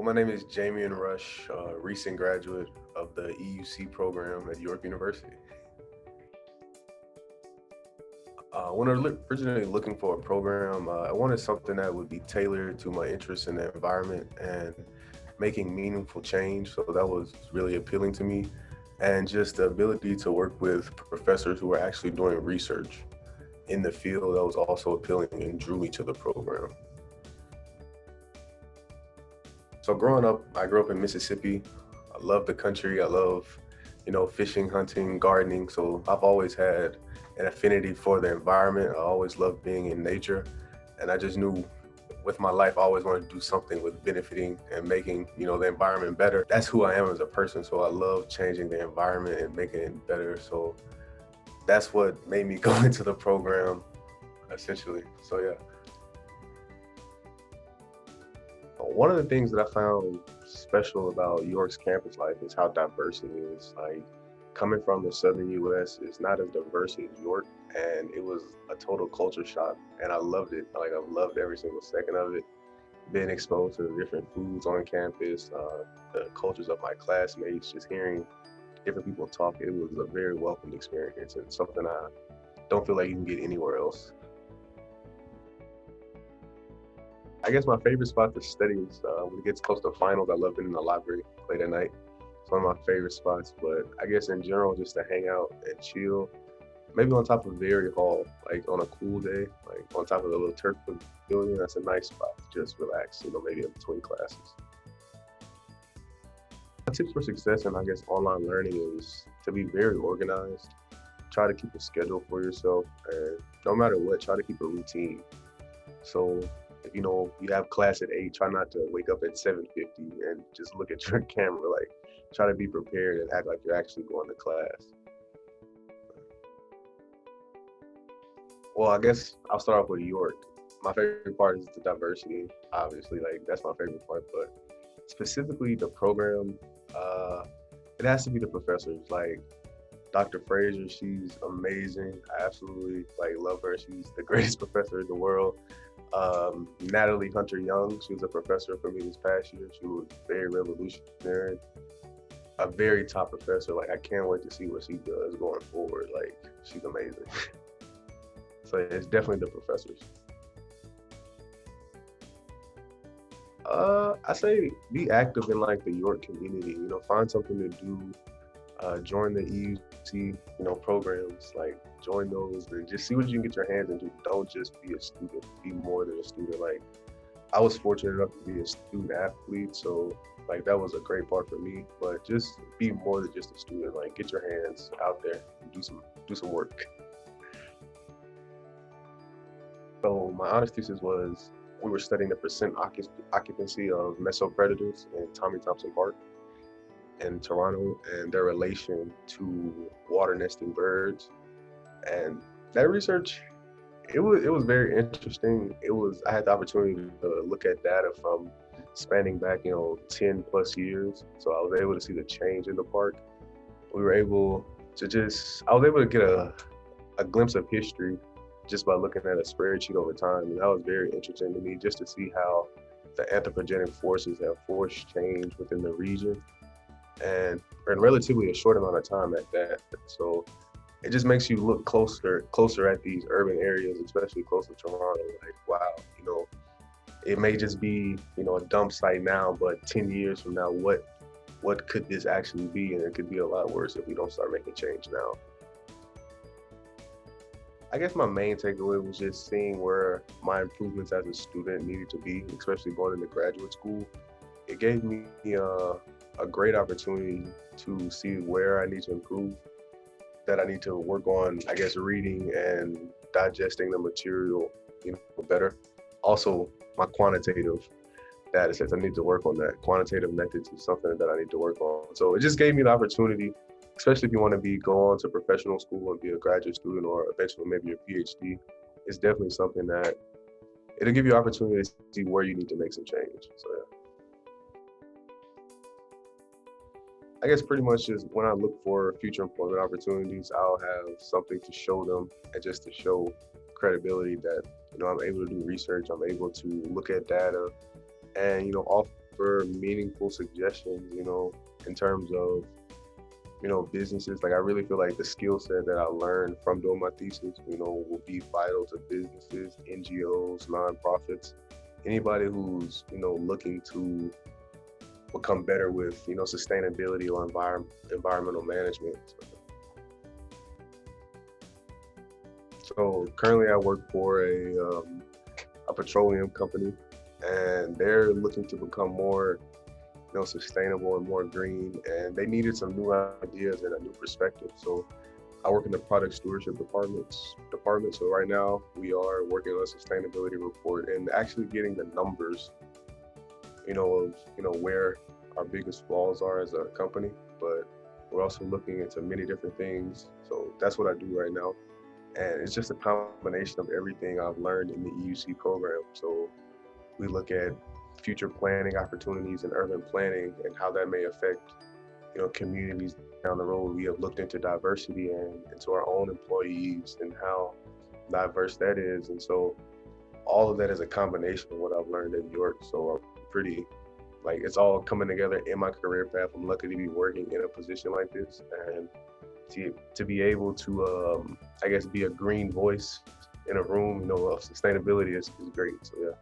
My name is Jamian Rush, recent graduate of the EUC program at York University. When originally looking for a program, I wanted something that would be tailored to my interests in the environment and making meaningful change. So that was really appealing to me. And just the ability to work with professors who were actually doing research in the field that was also appealing and drew me to the program. So growing up, I grew up in Mississippi. I love the country. I love, fishing, hunting, gardening. So I've always had an affinity for the environment. I always loved being in nature. And I just knew with my life, I always wanted to do something with benefiting and making, the environment better. That's who I am as a person. So I love changing the environment and making it better. So that's what made me go into the program, essentially. So yeah. One of the things that I found special about York's campus life is how diverse it is. Like coming from the southern US, it's not as diverse as York, and it was a total culture shock. And I loved it. Like I've loved every single second of it. Being exposed to the different foods on campus, the cultures of my classmates, just hearing different people talk, it was a very welcomed experience and something I don't feel like you can get anywhere else. I guess my favorite spot to study is when it gets close to finals. I love being in the library late at night. It's one of my favorite spots. But I guess in general, just to hang out and chill, maybe on top of Very Hall, like on a cool day, like on top of the little turf pavilion. That's a nice spot to just relax. Maybe in between classes. My tips for success and I guess online learning is to be very organized. Try to keep a schedule for yourself, and no matter what, try to keep a routine. So if you have class at 8, try not to wake up at 7:50 and just look at your camera. Like try to be prepared and act like you're actually going to class. Well, I guess I'll start off with York. My favorite part is the diversity, obviously. Like that's my favorite part, but specifically the program, uh, it has to be the professors. Like Dr. Fraser, she's amazing. I absolutely love her. She's the greatest professor in the world. Natalie Hunter Young, she was a professor for me this past year. She was very revolutionary, a very top professor. Like I can't wait to see what she does going forward. Like she's amazing. So it's definitely the professors. I say be active in like the York community. Find something to do. Join the EUC, programs. Like join those and just see what you can get your hands into. Don't just be a student. Be more than a student. Like I was fortunate enough to be a student athlete, so like that was a great part for me. But just be more than just a student. Like get your hands out there and do some work. So my honest thesis was we were studying the percent occupancy of mesopredators in Tommy Thompson Park in Toronto and their relation to water nesting birds. And that research, it was very interesting. I had the opportunity to look at data from spanning back 10 plus years. So I was able to see the change in the park. We were able I was able to get a glimpse of history just by looking at a spreadsheet over time. And that was very interesting to me just to see how the anthropogenic forces have forced change within the region and in relatively a short amount of time at that. So it just makes you look closer at these urban areas, especially close to Toronto. Like, wow, it may just be, a dump site now, but 10 years from now, what could this actually be? And it could be a lot worse if we don't start making change now. I guess my main takeaway was just seeing where my improvements as a student needed to be, especially going into graduate school. It gave me a great opportunity to see where I need to improve, that I need to work on, I guess, reading and digesting the material, better. Also, my quantitative data sets, I need to work on that. Quantitative methods is something that I need to work on. So it just gave me the opportunity, especially if you want to go on to professional school and be a graduate student or eventually maybe your PhD. It's definitely something that it'll give you opportunity to see where you need to make some change. So yeah. I guess pretty much just when I look for future employment opportunities, I'll have something to show them and just to show credibility that, I'm able to do research, I'm able to look at data and, offer meaningful suggestions, in terms of, businesses. Like I really feel like the skill set that I learned from doing my thesis, will be vital to businesses, NGOs, nonprofits, anybody who's, looking to become better with, sustainability or environmental management. So currently I work for a petroleum company, and they're looking to become more, sustainable and more green, and they needed some new ideas and a new perspective. So I work in the product stewardship department. So right now we are working on a sustainability report and actually getting the numbers, of where our biggest flaws are as a company. But we're also looking into many different things. So that's what I do right now. And it's just a combination of everything I've learned in the EUC program. So we look at future planning opportunities in urban planning and how that may affect, communities down the road. We have looked into diversity and into our own employees and how diverse that is. And so all of that is a combination of what I've learned in New York. So I'm pretty, it's all coming together in my career path. I'm lucky to be working in a position like this, and to be able to, I guess, be a green voice in a room, of sustainability is great. So yeah.